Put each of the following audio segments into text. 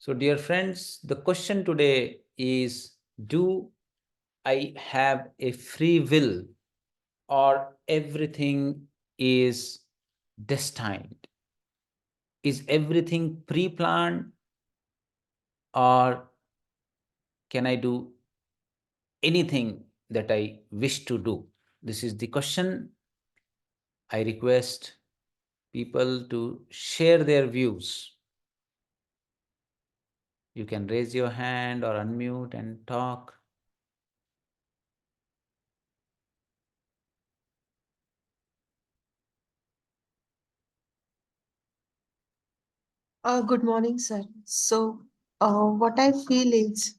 So dear friends, the question today is, do I have a free will or everything is destined? Is everything pre-planned or can I do anything that I wish to do? This is the question. I request people to share their views. You can raise your hand or unmute and talk. Good morning, sir. So, what I feel is,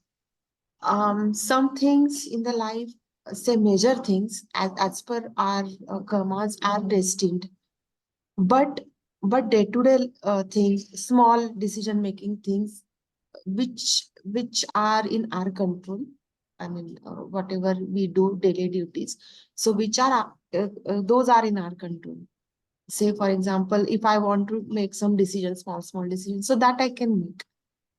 some things in the life, say major things, as per our karmas, are destined. But day-to-day things, small decision-making things, which are in our control. I mean, whatever we do, daily duties. So, which are those are in our control. Say, for example, if I want to make some decisions, small decisions, so that I can make.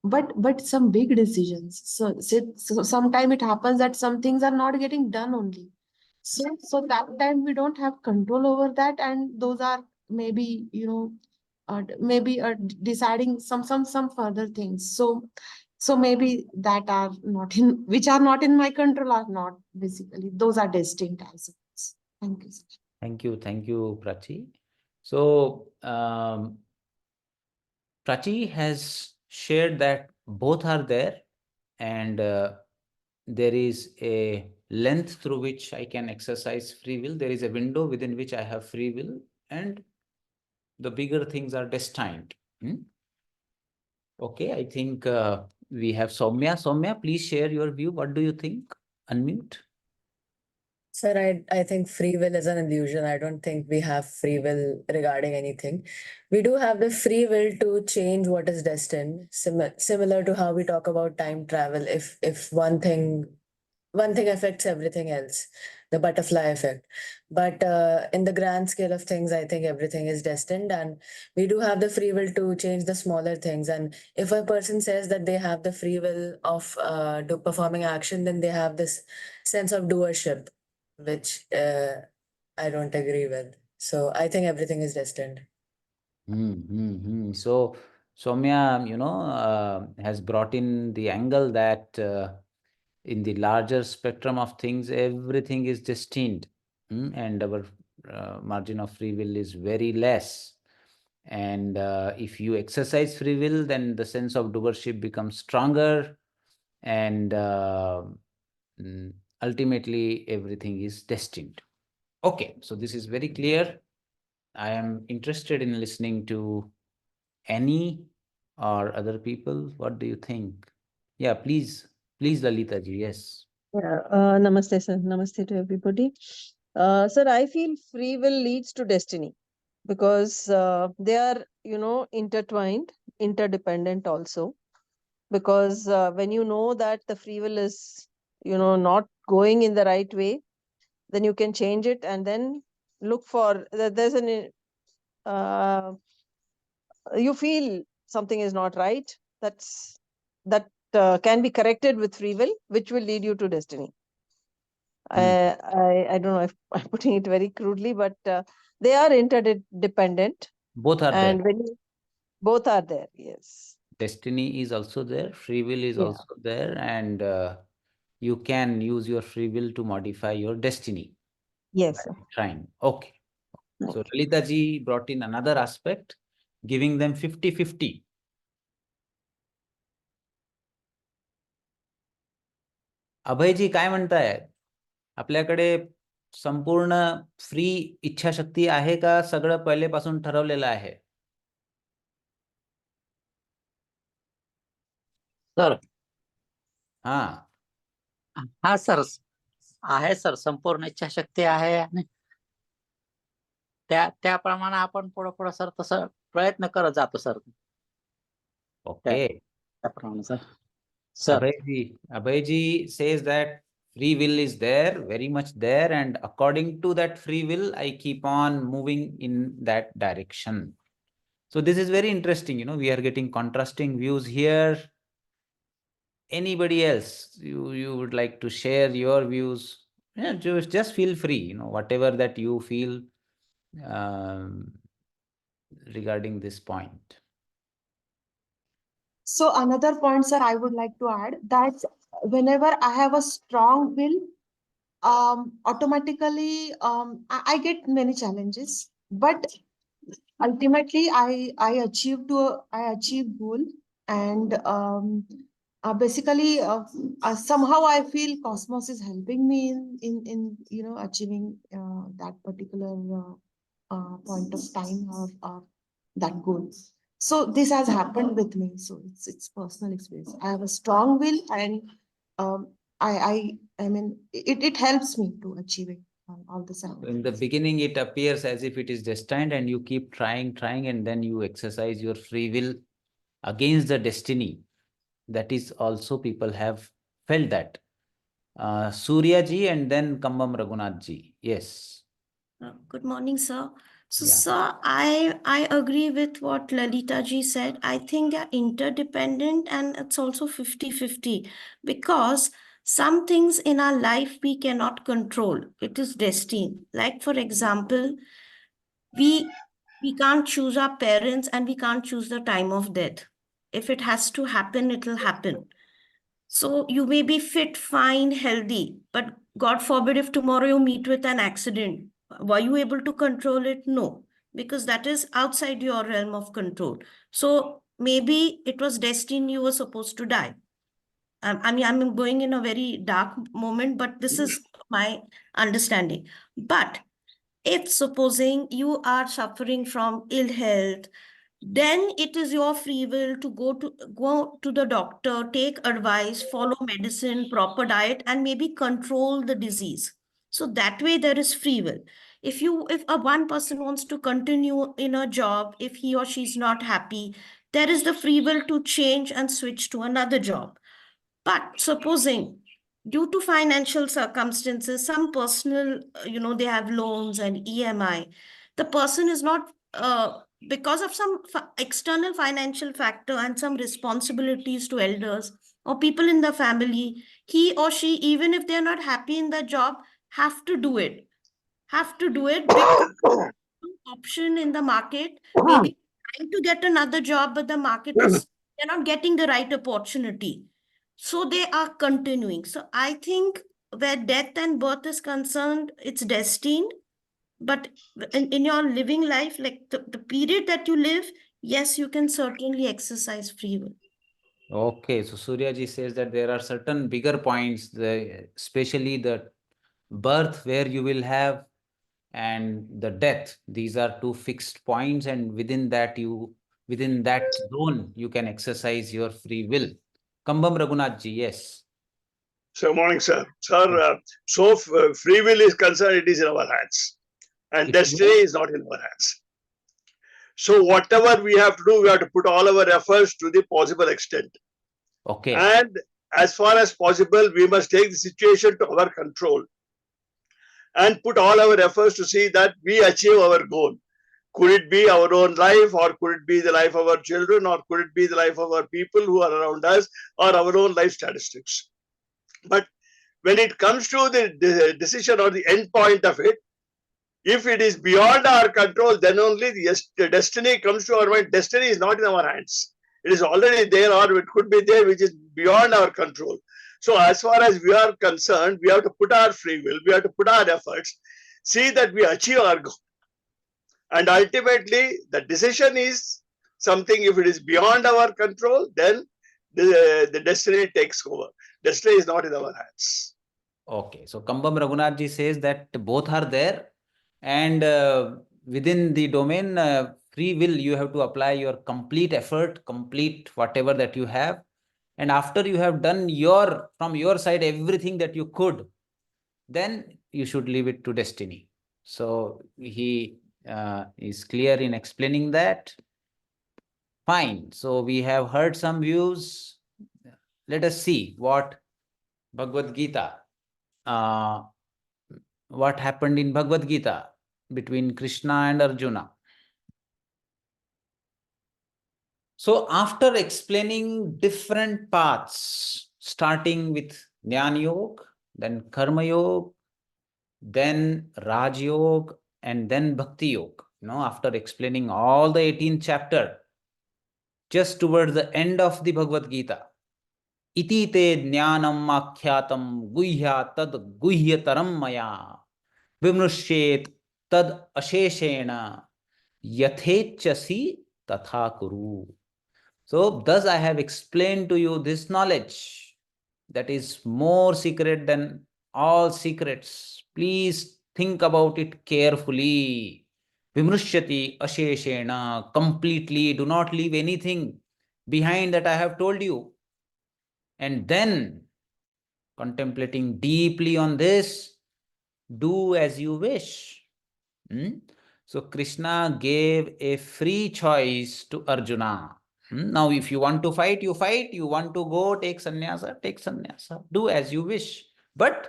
But some big decisions, so sometime it happens that some things are not getting done only. So that time we don't have control over that, and those are maybe, maybe deciding some further things. So maybe that are not in, which are not in my control, are not, basically those are destined as well. Thank you, sir. Thank you, Prachi. So, Prachi has shared that both are there, and there is a length through which I can exercise free will. There is a window within which I have free will, and the bigger things are destined. Okay, I think we have Soumya. Soumya, please share your view. What do you think? Unmute. Sir, I think free will is an illusion. I don't think we have free will regarding anything. We do have the free will to change what is destined, similar to how we talk about time travel. If one thing affects everything else, the butterfly effect. But in the grand scale of things, I think everything is destined, and we do have the free will to change the smaller things. And if a person says that they have the free will of performing action, then they have this sense of doership, which I don't agree with. So I think everything is destined. So Soumya, has brought in the angle that in the larger spectrum of things, everything is destined, and our margin of free will is very less. And if you exercise free will, then the sense of doership becomes stronger, and ultimately everything is destined. Okay, so this is very clear. I am interested in listening to Annie or other people. What do you think? Yeah, please, Lalita ji. Yes. Yeah, namaste, sir. Namaste to everybody. Sir, I feel free will leads to destiny because they are, intertwined, interdependent also. Because when you know that the free will is, not going in the right way, then you can change it and then look for there's an you feel something is not right. That can be corrected with free will, which will lead you to destiny. I don't know if I'm putting it very crudely, but they are interdependent. Both are And there. when both are there, yes. Destiny is also there, free will is Yeah. also there, and you can use your free will to modify your destiny. Yes, sir. Trying. Okay. So Lalita ji brought in another aspect, giving them 50-50. अभय जी काय म्हणताय? आपल्याकडे संपूर्ण free इच्छाशक्ती आहे का सगळं पहिलेपासून ठरवलेलं आहे? सर हा हा सर आहे सर, संपूर्ण इच्छाशक्ती आहे आणि त्याप्रमाणे आपण पुढे पुढे सर तसं प्रयत्न करत जातो सर. ओके. त्याप्रमाणे sir Abhay ji says that free will is there, very much there, and according to that free will, I keep on moving in that direction. So this is very interesting. We are getting contrasting views here. anybody else, you would like to share your views, yeah, just feel free, whatever that you feel um, regarding this point. So another point, sir, I would like to add that whenever I have a strong will, automatically I get many challenges, but ultimately I achieve goal, and basically somehow I feel cosmos is helping me in achieving that particular point of time or that goal. So this has happened with me. So it's personal experience. I have a strong will, and um, I mean it helps me to achieve it all the time. In the beginning, it appears as if it is destined, and you keep trying, and then you exercise your free will against the destiny. That is also, people have felt that. Surya ji and then Kambam Raghunath ji. Yes. Good morning, sir. So, Yeah. sir, I agree with what Lalita ji said. I think they're interdependent, and it's also 50-50, because some things in our life we cannot control. It is destined. Like, for example, we can't choose our parents and we can't choose the time of death. If it has to happen, it'll happen. So you may be fit, fine, healthy, but God forbid if tomorrow you meet with an accident, were you able to control it? No, because that is outside your realm of control. So maybe it was destined you were supposed to die. I mean, I'm going in a very dark moment, but this is my understanding. But if supposing you are suffering from ill health, then it is your free will to go to the doctor, take advice, follow medicine, proper diet, and maybe control the disease. So that way there is free will. If a one person wants to continue in a job, if he or she is not happy, there is the free will to change and switch to another job. But supposing due to financial circumstances, some personal, they have loans and EMI, the person is not, because of some external financial factor and some responsibilities to elders or people in the family, he or she, even if they're not happy in the job, have to do it. Have to do it because option in the market, maybe trying to get another job, but the market is, they're not getting the right opportunity. So they are continuing. So I think where death and birth is concerned, it's destined. But in your living life, like the period that you live, yes, you can certainly exercise free will. Okay, so Surya ji says that there are certain bigger points, especially the birth where you will have, and the death. These are two fixed points, and within that zone you can exercise your free will. Kambam Raghunath ji, yes. So, morning, sir. Sir, free will is concerned, it is in our hands, and destiny is not in our hands. So, whatever we have to do, we have to put all our efforts to the possible extent. Okay. And as far as possible, we must take the situation to our control and put all our efforts to see that we achieve our goal. Could it be our own life, or could it be the life of our children, or could it be the life of our people who are around us, or our own life statistics? But when it comes to the decision or the end point of it, if it is beyond our control, then only the destiny comes to our mind. Destiny is not in our hands. It is already there, or it could be there, which is beyond our control. So as far as we are concerned, we have to put our free will, we have to put our efforts, see that we achieve our goal. And ultimately, the decision is something, if it is beyond our control, then the destiny takes over. Destiny is not in our hands. Okay, so Kambam Raghunath ji says that both are there, and within the domain free will, you have to apply your complete effort, complete whatever that you have, and after you have done from your side everything that you could, then you should leave it to destiny. So he is clear in explaining that. Fine. So we have heard some views. Let us see what Bhagavad Gita, what happened in Bhagavad Gita between Krishna and Arjuna. So after explaining different paths, starting with Jnana Yoga, then Karma Yoga, then Raj Yoga, and then Bhakti Yoga. After explaining all the 18th chapter, just towards the end of the Bhagavad Gita, iti te jnanam akyatam guhya tad guhyataram maya vimnushet tad asheshena yathechasi tatha kuru. So thus I have explained to you this knowledge that is more secret than all secrets. Please think about it carefully. Vimrushyati asheshena, completely, do not leave anything behind that I have told you. And then, contemplating deeply on this, do as you wish. So Krishna gave a free choice to Arjuna. Now, if you want to fight, you fight. You want to go take sannyasa, take sannyasa. Do as you wish. But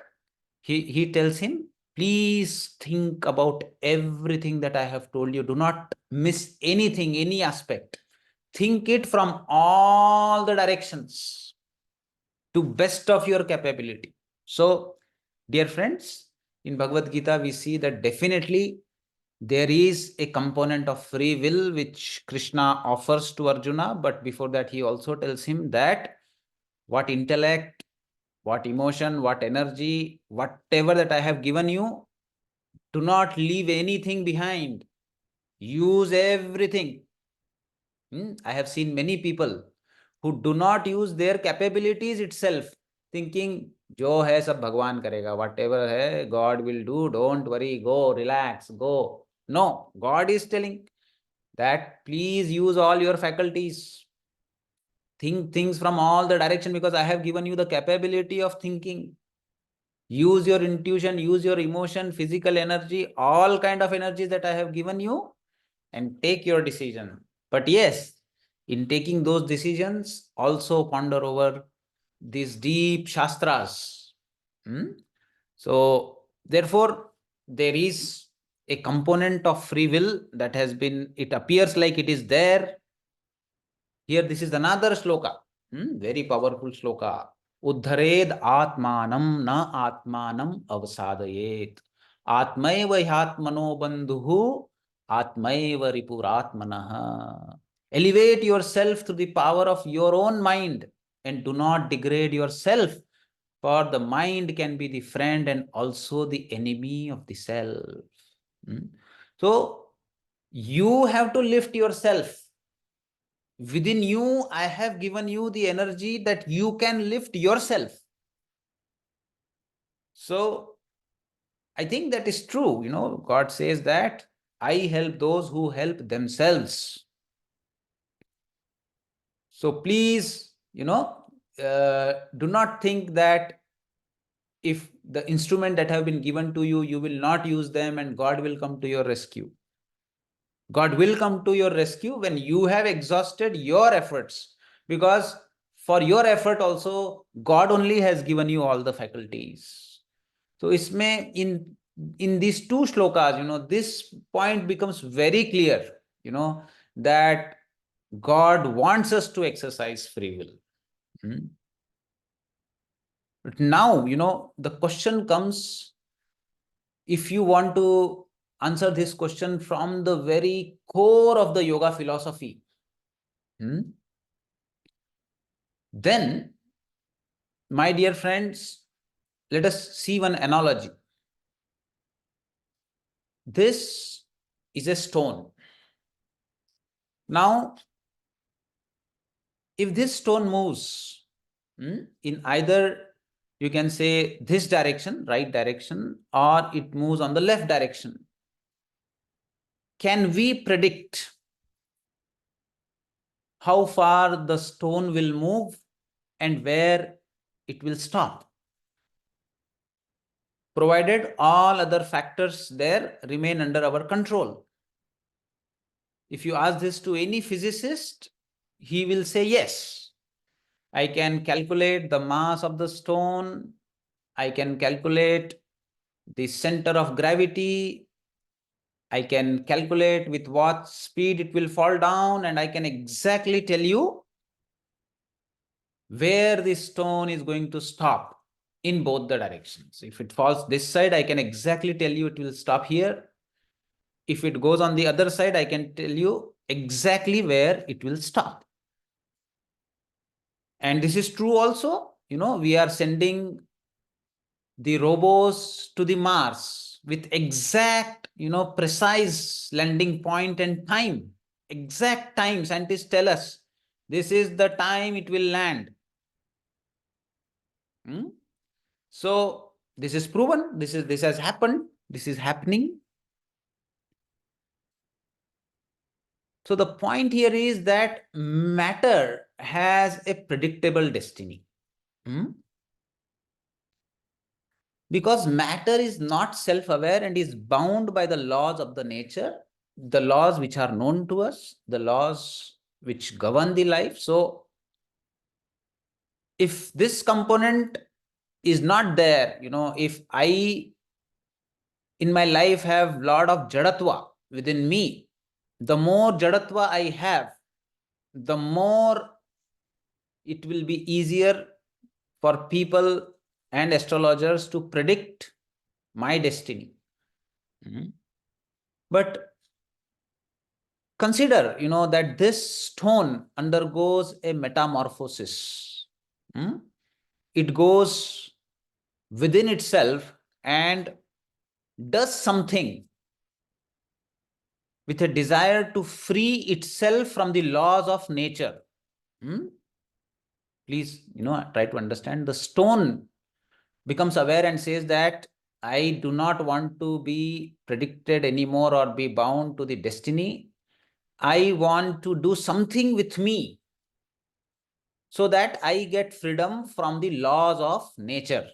he tells him, please think about everything that I have told you. Do not miss anything, any aspect. Think it from all the directions to best of your capability. So, dear friends, in Bhagavad Gita, we see that definitely there is a component of free will which Krishna offers to Arjuna, but before that he also tells him that what intellect, what emotion, what energy, whatever that I have given you, do not leave anything behind. Use everything. I have seen many people who do not use their capabilities itself, thinking, जो है सब भगवान करेगा, whatever है, God will do, don't worry, go, relax, go. No, God is telling that please use all your faculties. Think things from all the direction because I have given you the capability of thinking. Use your intuition, use your emotion, physical energy, all kind of energies that I have given you and take your decision. But yes, in taking those decisions, also ponder over these deep shastras. So, therefore, there is a component of free will that has been, it appears like it is there. Here, this is another shloka, very powerful shloka. Uddhared atmanam na atmanam avasadayet. Atmaiva hyatmano bandhuhu atmaiva ripuratmanaha. Elevate yourself to the power of your own mind and do not degrade yourself, for the mind can be the friend and also the enemy of the self. So, you have to lift yourself. Within you, I have given you the energy that you can lift yourself. So, I think that is true. God says that I help those who help themselves. So, please, do not think that if the instrument that have been given to you, you will not use them and God will come to your rescue. God will come to your rescue when you have exhausted your efforts, because for your effort also, God only has given you all the faculties. So isme in these two shlokas, this point becomes very clear, that God wants us to exercise free will. But now, the question comes, if you want to answer this question from the very core of the yoga philosophy, then, my dear friends, let us see one analogy. This is a stone. Now, if this stone moves in either, you can say this direction, right direction, or it moves on the left direction, can we predict how far the stone will move and where it will stop? Provided all other factors there remain under our control. If you ask this to any physicist, he will say, yes, I can calculate the mass of the stone, I can calculate the center of gravity, I can calculate with what speed it will fall down, and I can exactly tell you where the stone is going to stop in both the directions. If it falls this side, I can exactly tell you it will stop here. If it goes on the other side, I can tell you exactly where it will stop. And this is true also. We are sending the robots to the Mars with exact, precise landing point and time. Exact time. Scientists tell us this is the time it will land. So this is proven. This has happened. This is happening. So the point here is that matter has a predictable destiny. Because matter is not self-aware and is bound by the laws of the nature, the laws which are known to us, the laws which govern the life. So if this component is not there, if I in my life have lot of jadatva within me, the more jadatva I have, the more it will be easier for people and astrologers to predict my destiny. But consider, that this stone undergoes a metamorphosis. It goes within itself and does something with a desire to free itself from the laws of nature. Please, try to understand. The stone becomes aware and says that I do not want to be predicted anymore or be bound to the destiny. I want to do something with me so that I get freedom from the laws of nature.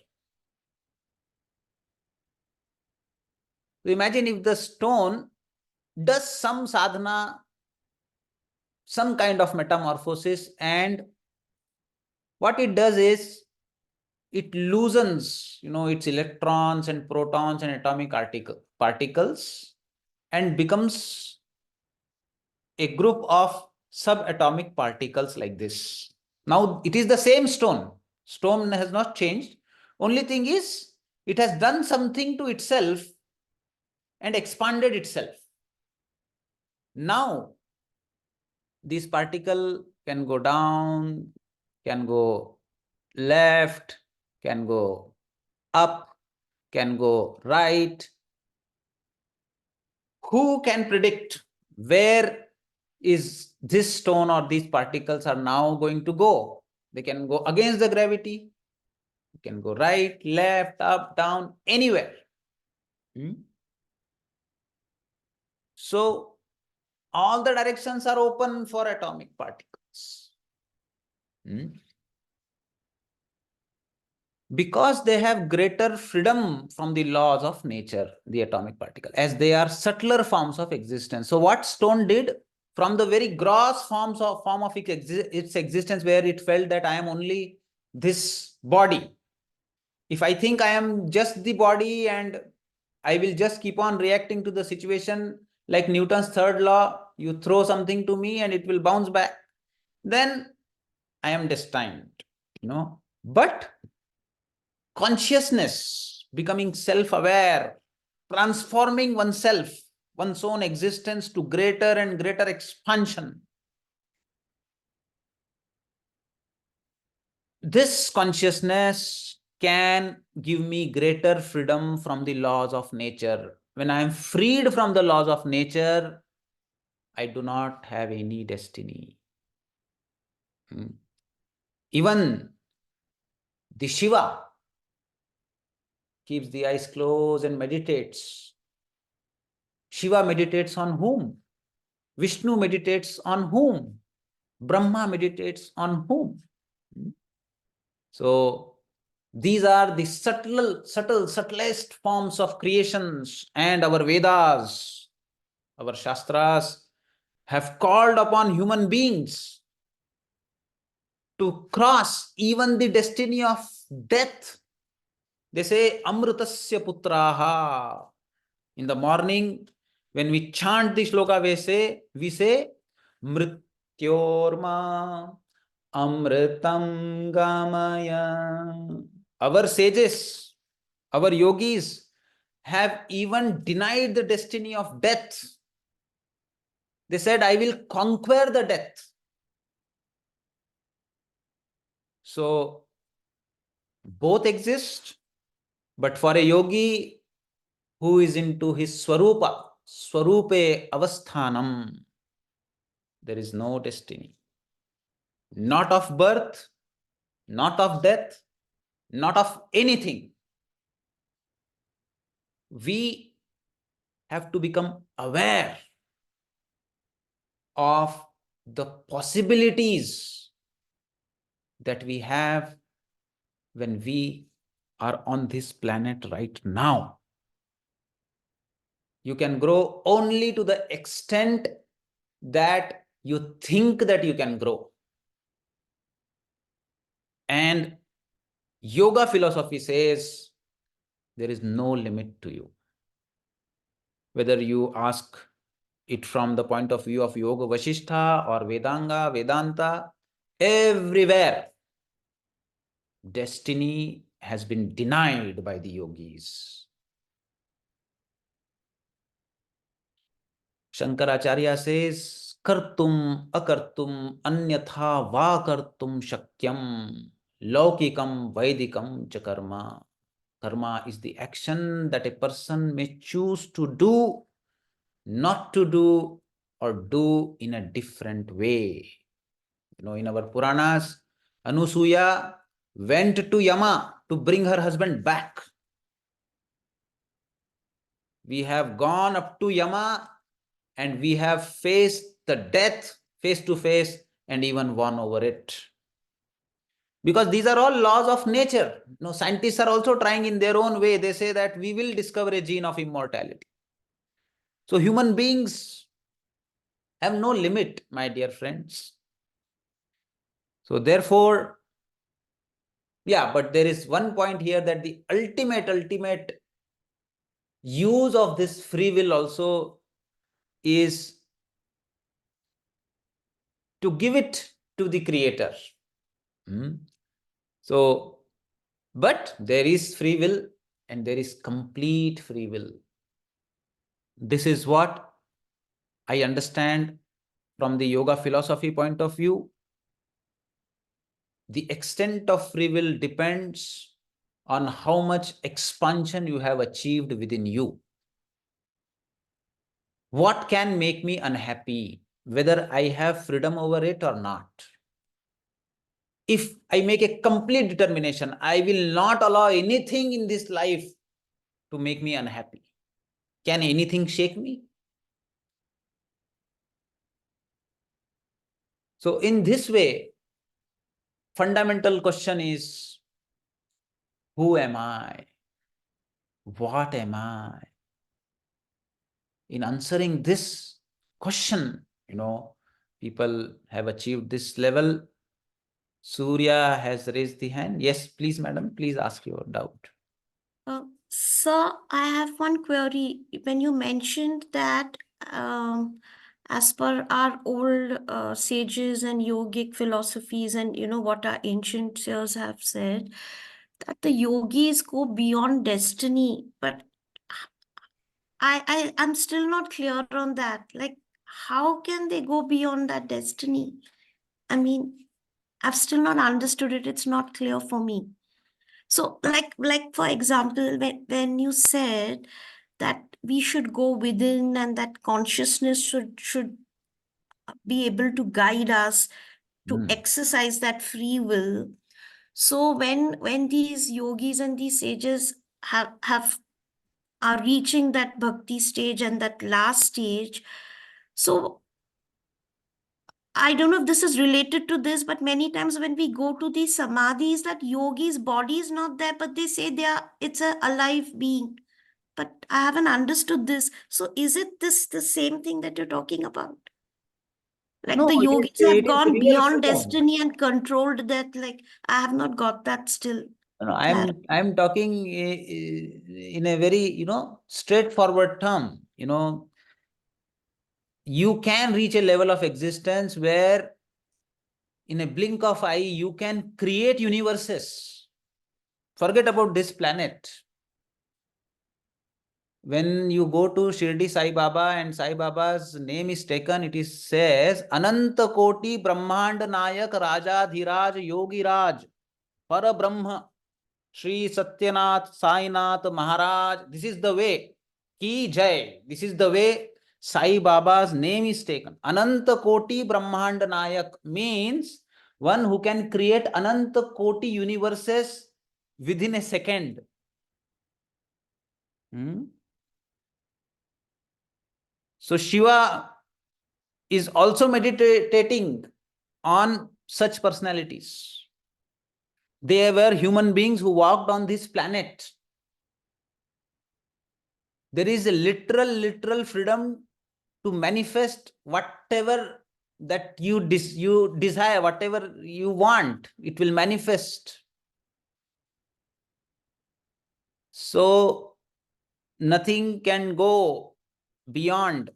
So imagine if the stone does some sadhana, some kind of metamorphosis, and what it does is it loosens, its electrons and protons and atomic particles and becomes a group of subatomic particles like this. Now it is the same stone. Stone has not changed. Only thing is it has done something to itself and expanded itself. Now this particle can go down, can go left, can go up, can go right. Who can predict where is this stone or these particles are now going to go? They can go against the gravity. It can go right, left, up, down, anywhere. So all the directions are open for atomic particles. Because they have greater freedom from the laws of nature, the atomic particle, as they are subtler forms of existence. So what stone did, from the very gross form of its existence, where it felt that I am only this body. If I think I am just the body and I will just keep on reacting to the situation like Newton's third law, you throw something to me and it will bounce back, then I am destined, But consciousness, becoming self-aware, transforming oneself, one's own existence to greater and greater expansion. This consciousness can give me greater freedom from the laws of nature. When I am freed from the laws of nature, I do not have any destiny. Even the Shiva keeps the eyes closed and meditates. Shiva meditates on whom? Vishnu meditates on whom? Brahma meditates on whom? So these are the subtlest forms of creations, and our Vedas, our Shastras have called upon human beings to cross even the destiny of death. They say, Amrutasya putraha. In the morning, when we chant the shloka, we say, Mrityorma Amritam Gamaya. Our sages, our yogis have even denied the destiny of death. They said, I will conquer the death. So, both exist, but for a yogi who is into his swarupa, swarupe avasthanam, there is no destiny. Not of birth, not of death, not of anything. We have to become aware of the possibilities that we have when we are on this planet right now. You can grow only to the extent that you think that you can grow. And yoga philosophy says there is no limit to you. Whether you ask it from the point of view of Yoga Vasishtha or Vedanga, Vedanta, everywhere destiny has been denied by the yogis. Shankaracharya says, Kartum akartum anyatha va kartum shakyam laukikam vaidikam cha karma. Karma is the action that a person may choose to do, not to do, or do in a different way. You know, in our Puranas, Anusuya went to Yama to bring her husband back. We have gone up to Yama and we have faced the death face to face and even won over it. Because these are all laws of nature. You know, scientists are also trying in their own way. They say that we will discover a gene of immortality. So human beings have no limit, my dear friends. So therefore, yeah, but there is one point here that the ultimate use of this free will also is to give it to the creator. So, but there is free will and there is complete free will. This is what I understand from the yoga philosophy point of view. The extent of free will depends on how much expansion you have achieved within you. What can make me unhappy, whether I have freedom over it or not? If I make a complete determination, I will not allow anything in this life to make me unhappy. Can anything shake me? So in this way, fundamental question is, who am I? What am I? In answering this question, you know, people have achieved this level. Surya has raised the hand. Yes, please, madam, please ask your doubt. Sir, I have one query. When you mentioned that as per our old sages and yogic philosophies and what our ancient seers have said, that the yogis go beyond destiny, but I'm still not clear on that. Like, how can they go beyond that destiny? I mean, I've still not understood it. It's not clear for me. So, like for example, when you said that we should go within and that consciousness should be able to guide us to exercise that free will. So when these yogis and these sages are reaching that bhakti stage and that last stage, so I don't know if this is related to this, but many times when we go to these samadhis, that yogi's body is not there, but they say it's a alive being. But I haven't understood this. So is it this the same thing that you're talking about? Like No, the yogis have it is gone real beyond form. destiny and controlled that. Like I have not got that still. No, I'm talking in a very, straightforward term. You can reach a level of existence where in a blink of eye, you can create universes. Forget about this planet. When you go to Shirdi Sai Baba and Sai Baba's name is taken, it is says, Ananta Koti Brahmand Nayak Raja Dhiraj Yogi Raj Para Brahma Shri Satyanath Sainath Maharaj. This is the way. Ki Jai. This is the way Sai Baba's name is taken. Ananta Koti Brahmand Nayak means one who can create Ananta Koti universes within a second. So Shiva is also meditating on such personalities. They were human beings who walked on this planet. There is a literal freedom to manifest whatever that you desire, whatever you want, it will manifest. So nothing can go beyond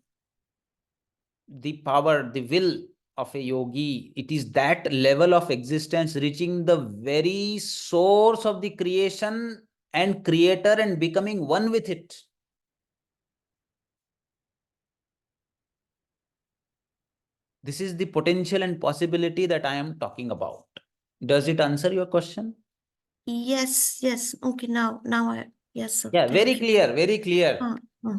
the power, the will of a yogi. It is that level of existence, reaching the very source of the creation and creator and becoming one with it. This is the potential and possibility that I am talking about. Does it answer your question? Yes. Okay, now yes, sir. Yeah, Thank very you. clear, very clear. Uh.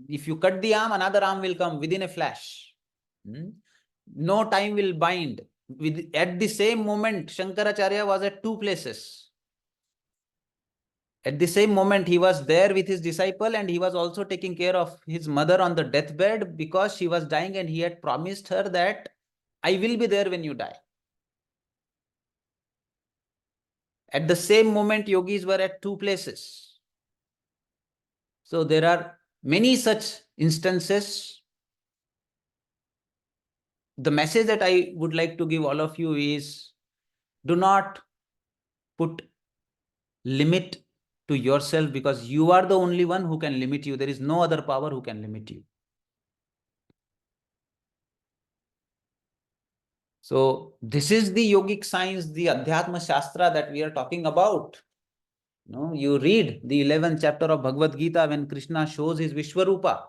If you cut the arm, another arm will come within a flash. No time will bind. At the same moment, Shankaracharya was at two places. At the same moment, he was there with his disciple and he was also taking care of his mother on the deathbed because she was dying and he had promised her that I will be there when you die. At the same moment, yogis were at two places. So there are many such instances. The message that I would like to give all of you is, do not put limit to yourself, because you are the only one who can limit you. There is no other power who can limit you. So this is the yogic science, the Adhyatma Shastra that we are talking about. You read the 11th chapter of Bhagavad Gita when Krishna shows his Vishwarupa.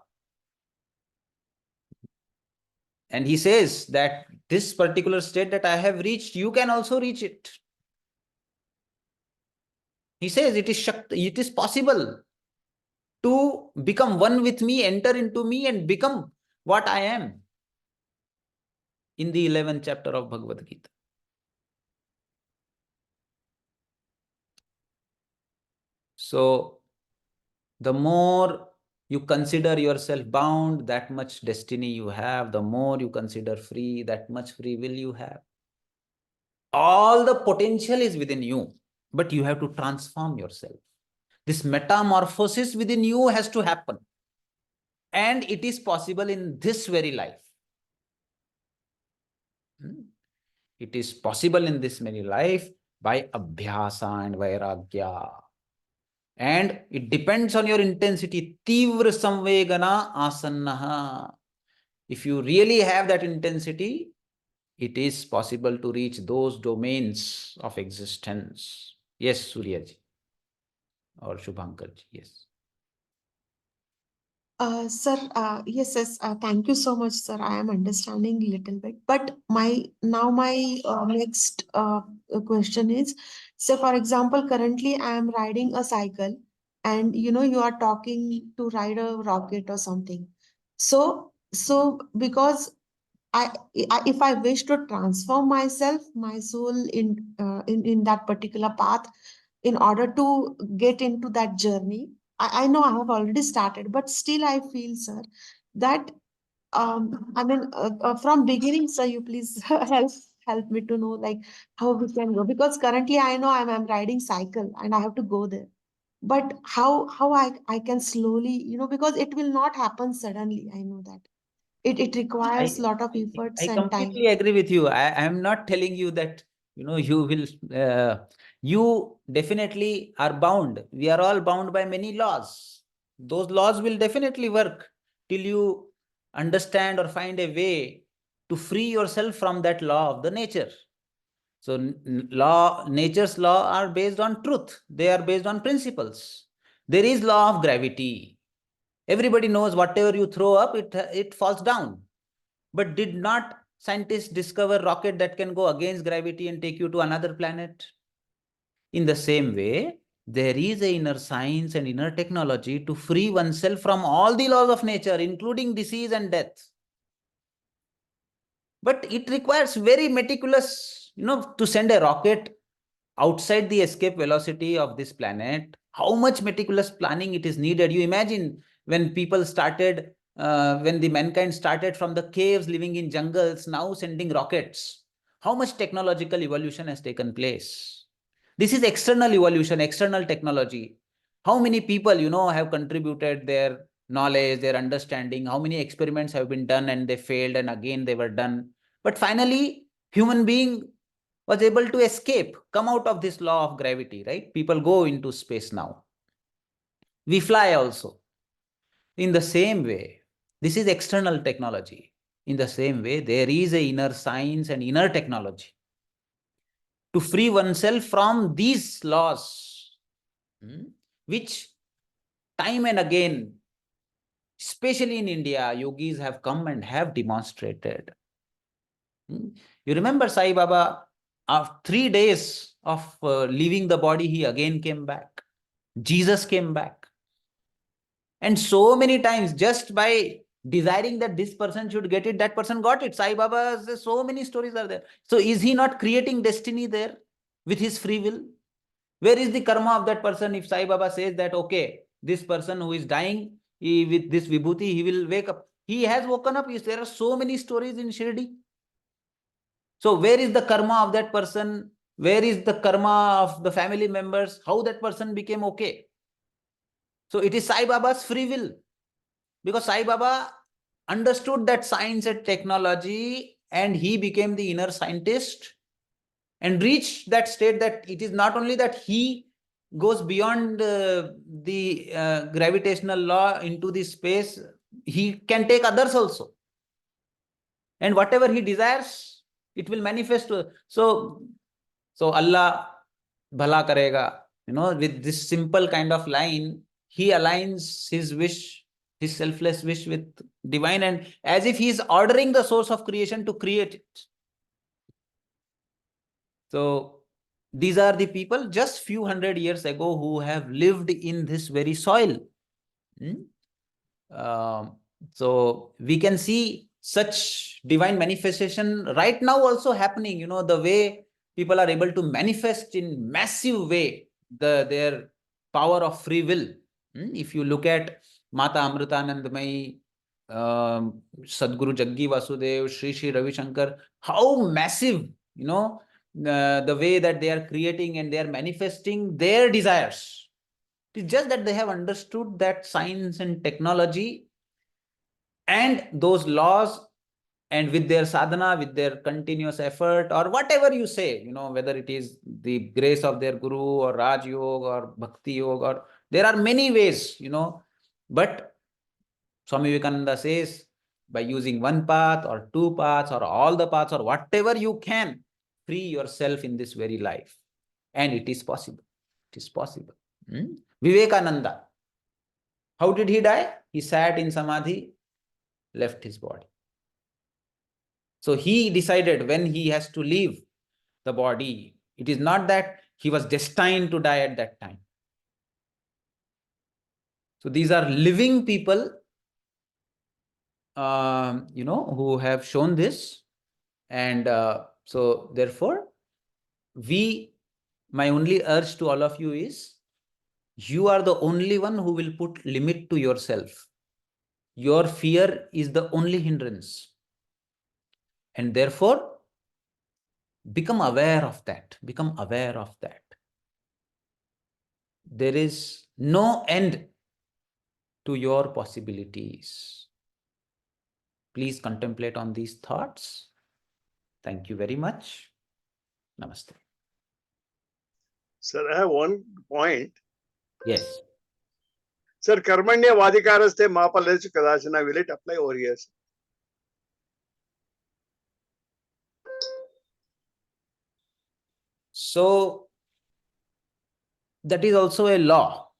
And he says that this particular state that I have reached, you can also reach it. He says it is possible to become one with me, enter into me and become what I am, in the 11th chapter of Bhagavad Gita. So the more you consider yourself bound, that much destiny you have. The more you consider free, that much free will you have. All the potential is within you, but you have to transform yourself. This metamorphosis within you has to happen. And it is possible in this very life. It is possible in this very life by abhyasa and vairagya. And it depends on your intensity. Tivra samvegana asannaha. If you really have that intensity, it is possible to reach those domains of existence. Yes, Suryaji or Shubhankarji, yes. Sir, yes, thank you so much, sir. I am understanding a little bit. But my next question is, so for example, currently I am riding a cycle, and you are talking to ride a rocket or something. So because if I wish to transform myself, my soul in that particular path, in order to get into that journey, I know I have already started, but still I feel, sir, that I mean, from beginning, sir, you please help me to know like how we can go, because currently I know I'm riding cycle and I have to go there, but how I can slowly, because it will not happen suddenly. I know that it requires a lot of efforts I and time. completely agree with you. I am not telling you that, you will, you definitely are bound. We are all bound by many laws. Those laws will definitely work till you understand or find a way to free yourself from that law of the nature. So nature's law are based on truth. They are based on principles. There is law of gravity. Everybody knows whatever you throw up, it falls down. But did not scientists discover rocket that can go against gravity and take you to another planet? In the same way, there is a inner science and inner technology to free oneself from all the laws of nature, including disease and death. But it requires very meticulous, to send a rocket outside the escape velocity of this planet, how much meticulous planning it is needed. You imagine when people started, when the mankind started from the caves living in jungles, now sending rockets, how much technological evolution has taken place. This is external evolution, external technology. How many people, have contributed their knowledge, their understanding, how many experiments have been done and they failed and again they were done. But finally, human being was able to escape, come out of this law of gravity, right? People go into space now. We fly also. In the same way, this is external technology. In the same way, there is a inner science and inner technology to free oneself from these laws, which time and again, especially in India, yogis have come and have demonstrated. You remember Sai Baba, after 3 days of leaving the body, he again came back. Jesus came back. And so many times, just by desiring that this person should get it, that person got it. Sai Baba, so many stories are there. So is he not creating destiny there with his free will? Where is the karma of that person if Sai Baba says that, okay, this person who is dying, with this vibhuti, he will wake up. He has woken up. There are so many stories in Shirdi. So where is the karma of that person? Where is the karma of the family members? How that person became okay? So it is Sai Baba's free will. Because Sai Baba understood that science and technology and he became the inner scientist and reached that state that it is not only that he goes beyond the gravitational law into the space, he can take others also. And whatever he desires, it will manifest. So Allah bhala karega, with this simple kind of line, he aligns his wish, his selfless wish with divine, and as if he is ordering the source of creation to create it. So these are the people just few hundred years ago who have lived in this very soil. So we can see such divine manifestation right now also happening. The way people are able to manifest in massive way their power of free will. If you look at Mata Amritanandamayi, Sadguru Jaggi Vasudev, Sri Ravi Shankar, how massive, the way that they are creating and they are manifesting their desires. It's just that they have understood that science and technology and those laws, and with their sadhana, with their continuous effort, or whatever you say, whether it is the grace of their guru or Raj Yoga or Bhakti Yoga, or there are many ways, but Swami Vivekananda says, by using one path or two paths or all the paths or whatever you can, free yourself in this very life. And it is possible. It is possible. Vivekananda, how did he die? He sat in samadhi, left his body. So he decided when he has to leave the body, it is not that he was destined to die at that time. So these are living people, who have shown this. And so therefore, my only urge to all of you is, you are the only one who will put limit to yourself. Your fear is the only hindrance. And therefore, become aware of that. Become aware of that. There is no end to your possibilities. Please contemplate on these thoughts. Thank you very much. Namaste. Sir, I have one point. Yes. Sir, karmanya vadikaraste mapaleshu kadachana, will it apply over here? So that is also a law.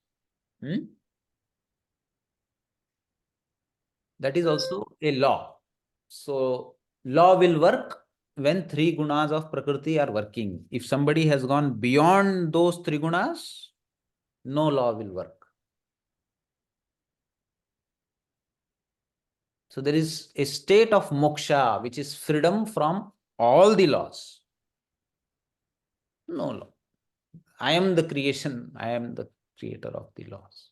That is also a law. So law will work when three gunas of Prakriti are working. If somebody has gone beyond those three gunas, no law will work. So there is a state of moksha, which is freedom from all the laws. No law. I am the creation. I am the creator of the laws.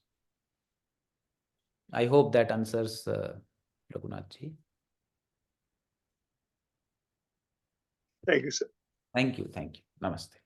I hope that answers Raghunath ji. Thank you, sir. Thank you. Thank you. Namaste.